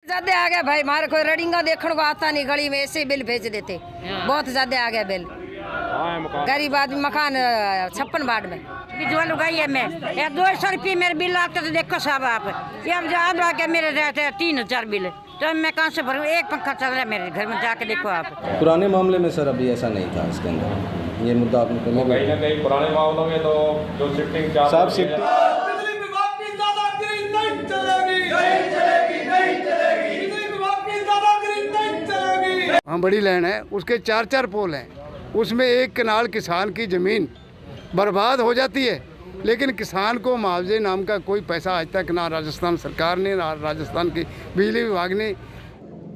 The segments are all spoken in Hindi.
ज्यादा आ गया भाई, हमारे कोई रडिंगा देखने को आता नहीं, गली में ऐसे बिल भेज देते। बहुत ज्यादा आ गया बिल। गरीब आदमी मकान 56 वार्ड में विजुअल उगाई है। मैं 200 रुपये मेरे बिल आते तो देखो साहब आप, ये अब याद आ गया मेरे रहते हैं 3000 बिल, तो मैं कहाँ से भरूँ? एक पंखा चल रहा है मेरे घर में, जाके देखो आप। पुराने मामले में सर अभी ऐसा नहीं था इसके अंदर, ये मुद्दा आपने कहीं ना कहीं पुराने मामलों में तो जो शिफ्टिंग साहब शिफ्टिंग हाँ, बड़ी लाइन है, उसके 4 पोल हैं, उसमें एक कनाल किसान की ज़मीन बर्बाद हो जाती है, लेकिन किसान को मुआवजे नाम का कोई पैसा आज तक ना राजस्थान सरकार ने ना राजस्थान की बिजली विभाग ने।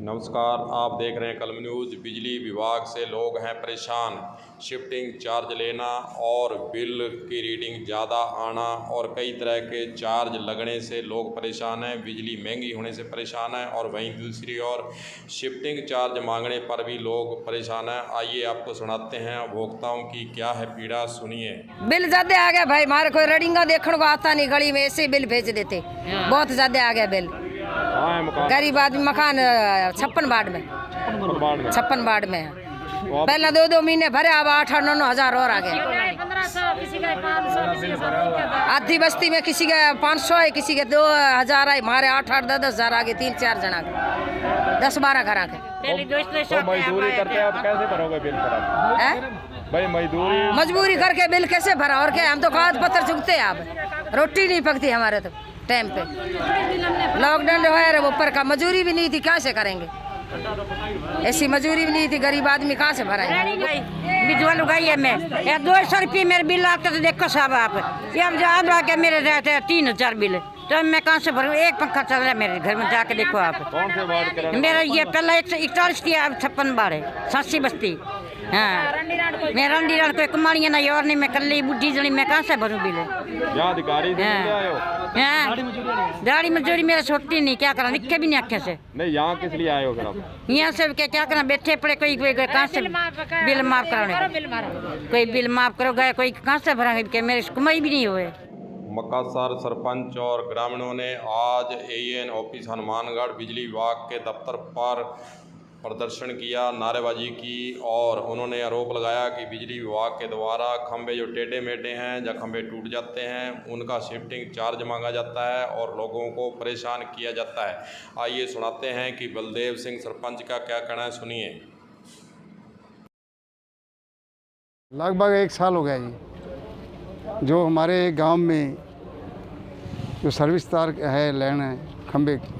नमस्कार, आप देख रहे हैं कलम न्यूज़। बिजली विभाग से लोग हैं परेशान। शिफ्टिंग चार्ज लेना और बिल की रीडिंग ज़्यादा आना और कई तरह के चार्ज लगने से लोग परेशान हैं। बिजली महंगी होने से परेशान हैं और वहीं दूसरी ओर शिफ्टिंग चार्ज मांगने पर भी लोग परेशान हैं। आइए आपको सुनाते हैं उपभोक्ताओं की क्या है पीड़ा, सुनिए। बिल ज्यादा आ गया भाई, हमारे कोई रडिंगा देखने को आता नहीं, गली में ऐसे बिल भेज देते। बहुत ज्यादा आ गया बिल। गरीब आदमी मकान 56 वार्ड में 56 वार्ड में है। पहले 2 महीने भरे, अब 8-9 हज़ार और आ गए। आधी बस्ती में किसी के 500 है, किसी के 2000 है, हमारे 8-10 हज़ार आ गए। 3-4 जना 10-12 घर आ गए। मजदूरी करके आप कैसे भरोगे बिल? भाई मजबूरी करके बिल कैसे भरा? और क्या, हम तो कागज पत्र चुगते हैं। अब रोटी नहीं पकती हमारे तो टाइम पे। लॉकडाउन है, ऊपर का मजूरी भी नहीं थी, क्या से करेंगे? ऐसी मजूरी भी नहीं थी, गरीब आदमी कहाँ से भराएंगे? विजुअल उगाई है। मैं 200 रुपये मेरे बिल आते तो देखो साहब आप, ये अब याद आ गया मेरे रहते हैं 3000 बिल, तो मैं कहाँ से भरूँ? एक पंखा चल रहा है मेरे घर में, जाके देखो आप। कौन से वार्ड का? मेरा ये पहला 141 थी, अब 56 वार्ड है, 87 बस्ती। हाँ, मैं रंडी रात कोई कमाड़ियाँ नहीं और नहीं, मैं कल बुढ़ी जनी, मैं कहाँ से भरूँ बिल? अधिकारी दाढ़ी मजदूरी मेरा छोटी नहीं, क्या करा, निके भी नहीं आखे से। नहीं, यहाँ किस लिए आए हो फिर आप? यहाँ से क्या करना, बैठे पड़े, कोई कहाँ से बिल माफ कराने, कोई बिल माफ करो गए, कोई कहाँ से भरा, मेरे कमाई भी नहीं हुए। मकासर सरपंच और ग्रामीणों ने आज AN ऑफिस हनुमानगढ़ बिजली विभाग के दफ्तर पर प्रदर्शन किया, नारेबाजी की और उन्होंने आरोप लगाया कि बिजली विभाग के द्वारा खंभे जो टेढ़े मेढ़े हैं, जब खंभे टूट जाते हैं उनका शिफ्टिंग चार्ज मांगा जाता है और लोगों को परेशान किया जाता है। आइए सुनाते हैं कि बलदेव सिंह सरपंच का क्या कहना है, सुनिए। लगभग 1 साल हो गया जी, जो हमारे गांव में जो सर्विस तार है, लाइन है खंभे की,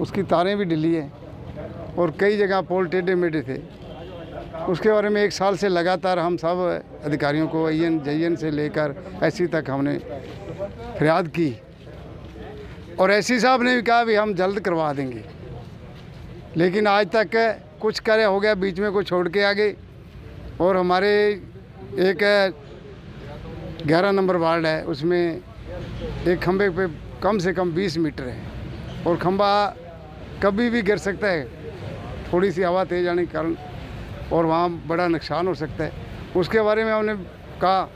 उसकी तारें भी ढीली है और कई जगह पोल टेढ़े मेढ़े थे। उसके बारे में 1 साल से लगातार हम सब अधिकारियों को AN JN से लेकर SC तक हमने फरियाद की और SC साहब ने भी कहा भी हम जल्द करवा देंगे, लेकिन आज तक कुछ कार्य हो गया बीच में, कोई छोड़ के आ गए। और हमारे एक 11 नंबर वार्ड है, उसमें एक खंभे पे कम से कम 20 मीटर है और खंभा कभी भी गिर सकता है, थोड़ी सी हवा तेज आने के कारण, और वहाँ बड़ा नुकसान हो सकता है। उसके बारे में हमने कहा,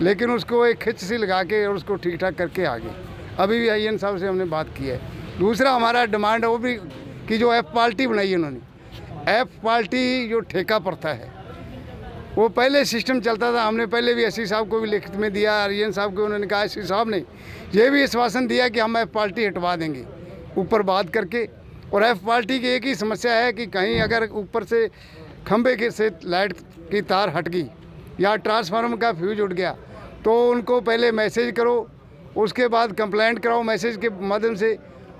लेकिन उसको एक खिंच सी लगा के और उसको ठीक ठाक करके आ गए। अभी भी AN साहब से हमने बात की है। दूसरा हमारा डिमांड है वो भी कि जो F पार्टी बनाई है उन्होंने, F पार्टी जो ठेका प्रथा है, वो पहले सिस्टम चलता था। हमने पहले भी SC साहब को भी लिखित में दिया, AN साहब को उन्होंने कहा, SC साहब ने ये भी आश्वासन दिया कि हम F पार्टी हटवा देंगे ऊपर बात करके। और F पार्टी की एक ही समस्या है कि कहीं अगर ऊपर से खंभे के से लाइट की तार हट गई या ट्रांसफार्मर का फ्यूज उठ गया तो उनको पहले मैसेज करो, उसके बाद कंप्लेंट कराओ मैसेज के माध्यम से,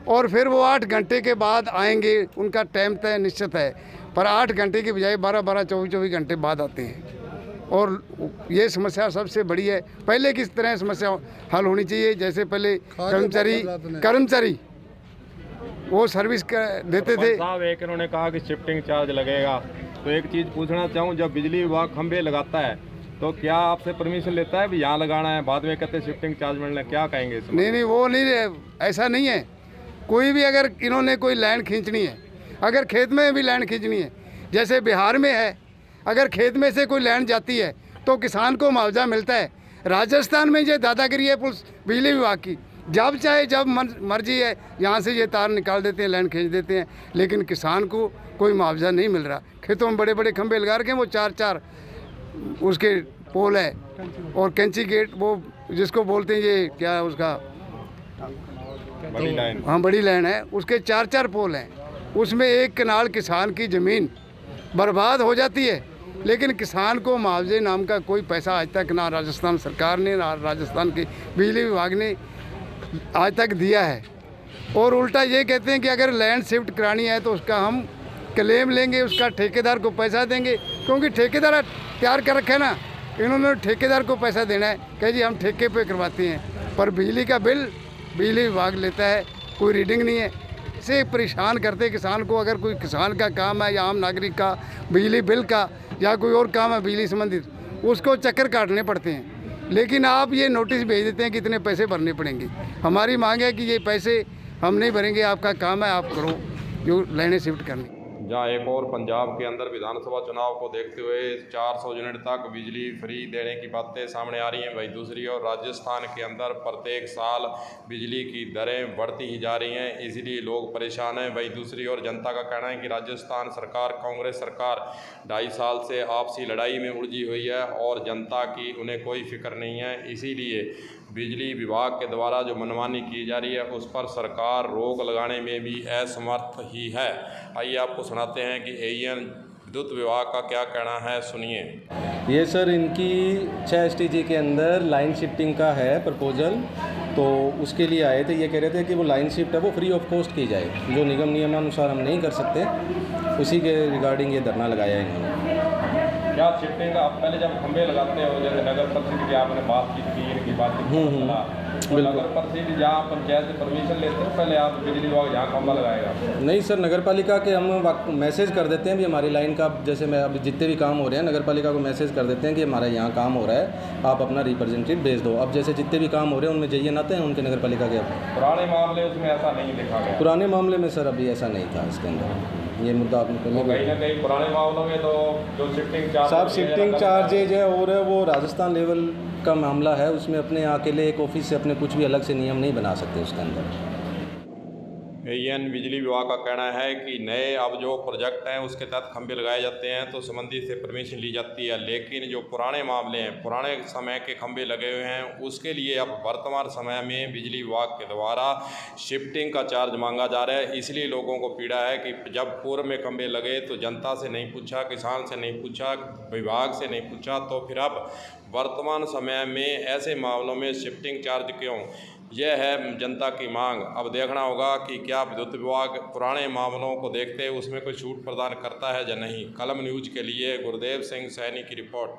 और फिर वो 8 घंटे के बाद आएंगे। उनका टाइम तय निश्चित है, पर 8 घंटे की बजाय 12-12, 24-24 घंटे बाद आते हैं। और ये समस्या सबसे बड़ी है। पहले किस तरह समस्या हल होनी चाहिए, जैसे पहले कर्मचारी वो सर्विस देते थे। साहब एक इन्होंने कहा कि शिफ्टिंग चार्ज लगेगा, तो एक चीज़ पूछना चाहूँ, जब बिजली विभाग खंभे लगाता है तो क्या आपसे परमिशन लेता है भी यहाँ लगाना है, बाद में कहते हैं शिफ्टिंग चार्ज मिलना, क्या कहेंगे इसमें? नहीं, वो नहीं, ऐसा नहीं है। कोई भी अगर इन्होंने कोई लाइन खींचनी है, अगर खेत में भी लाइन खींचनी है, जैसे बिहार में है, अगर खेत में से कोई लाइन जाती है तो किसान को मुआवजा मिलता है। राजस्थान में ये दादागिरी है पुलिस बिजली विभाग की, जब चाहे जब मर्जी है यहाँ से ये तार निकाल देते हैं, लाइन खींच देते हैं, लेकिन किसान को कोई मुआवजा नहीं मिल रहा। खेतों में बड़े बड़े खंभे लगा रखे हैं, वो 4-4 उसके पोल है और कैंची गेट, वो जिसको बोलते हैं ये क्या उसका बड़ी लाइन, हाँ बड़ी लाइन है, उसके 4-4 पोल हैं। उसमें एक कनाल किसान की ज़मीन बर्बाद हो जाती है, लेकिन किसान को मुआवजे नाम का कोई पैसा आज तक ना राजस्थान सरकार ने ना राजस्थान के बिजली विभाग ने आज तक दिया है। और उल्टा ये कहते हैं कि अगर लैंड शिफ्ट करानी है तो उसका हम क्लेम लेंगे, उसका ठेकेदार को पैसा देंगे, क्योंकि ठेकेदार तैयार कर रखे ना, इन्होंने ठेकेदार को पैसा देना है कि जी हम ठेके पे करवाते हैं, पर बिजली का बिल बिजली विभाग लेता है, कोई रीडिंग नहीं है। इसे परेशान करते किसान को। अगर कोई किसान का काम है या आम नागरिक का बिजली बिल का या कोई और काम है बिजली संबंधित, उसको चक्कर काटने पड़ते हैं। लेकिन आप ये नोटिस भेज देते हैं कि इतने पैसे भरने पड़ेंगे। हमारी मांग है कि ये पैसे हम नहीं भरेंगे, आपका काम है, आप करो जो लाइनें शिफ्ट करनी। जहां एक और पंजाब के अंदर विधानसभा चुनाव को देखते हुए 400 यूनिट तक बिजली फ्री देने की बातें सामने आ रही हैं। वहीं दूसरी ओर राजस्थान के अंदर प्रत्येक साल बिजली की दरें बढ़ती ही जा रही हैं, इसलिए लोग परेशान हैं। वहीं दूसरी ओर जनता का कहना है कि राजस्थान सरकार, कांग्रेस सरकार 2.5 साल से आपसी लड़ाई में उलझी हुई है और जनता की उन्हें कोई फिक्र नहीं है। इसीलिए बिजली विभाग के द्वारा जो मनमानी की जा रही है उस पर सरकार रोक लगाने में भी असमर्थ ही है। आइए आपको सुनाते हैं कि एईएन विद्युत विभाग का क्या कहना है, सुनिए। ये सर इनकी 6 STG के अंदर लाइन शिफ्टिंग का है प्रपोजल, तो उसके लिए आए थे। ये कह रहे थे कि वो लाइन शिफ्ट है वो फ्री ऑफ कॉस्ट की जाए, जो निगम नियमानुसार हम नहीं कर सकते, उसी के रिगार्डिंग ये धरना लगाया है इन्होंने। क्या शिफ्टिंग का आप पहले जब खंभे लगाते हो, जैसे नगर परिषद की आपने बातचीत की, इनकी बातचीत तो नगर परिषद जहाँ पंचायत से परमिशन लेते हो, पहले आप बिजली विभाग जहाँ खंभा लगाएगा? नहीं सर, नगर पालिका के हम मैसेज कर देते हैं भी हमारी लाइन का, जैसे मैं अभी जितने भी काम हो रहे हैं नगर पालिका को मैसेज कर देते हैं कि हमारा यहाँ काम हो रहा है, आप अपना रिप्रेजेंटेटिव भेज दो। अब जैसे जितने भी काम हो रहे हैं उनमें जाइए आते हैं उनके नगर पालिका के। पुराने मामले उसमें ऐसा नहीं देखा गया? पुराने मामले में सर अभी ऐसा नहीं था इसके अंदर। ये मुद्दा आपने तो कहीं ना कहीं पुराने मामलों में तो जो शिफ्टिंग चार्ज साहब शिफ्टिंग चार्जेज है और वो राजस्थान लेवल का मामला है, उसमें अपने अकेले एक ऑफिस से अपने कुछ भी अलग से नियम नहीं बना सकते उसके अंदर। एईएन बिजली विभाग का कहना है कि नए अब जो प्रोजेक्ट हैं उसके तहत खंभे लगाए जाते हैं तो संबंधित से परमिशन ली जाती है, लेकिन जो पुराने मामले हैं, पुराने समय के खंभे लगे हुए हैं, उसके लिए अब वर्तमान समय में बिजली विभाग के द्वारा शिफ्टिंग का चार्ज मांगा जा रहा है। इसलिए लोगों को पीड़ा है कि जब पूर्व में खंभे लगे तो जनता से नहीं पूछा, किसान से नहीं पूछा, विभाग से नहीं पूछा, तो फिर अब वर्तमान समय में ऐसे मामलों में शिफ्टिंग चार्ज क्यों? यह है जनता की मांग। अब देखना होगा कि क्या विद्युत विभाग पुराने मामलों को देखते उसमें कोई छूट प्रदान करता है या नहीं। कलम न्यूज़ के लिए गुरदेव सिंह सैनी की रिपोर्ट।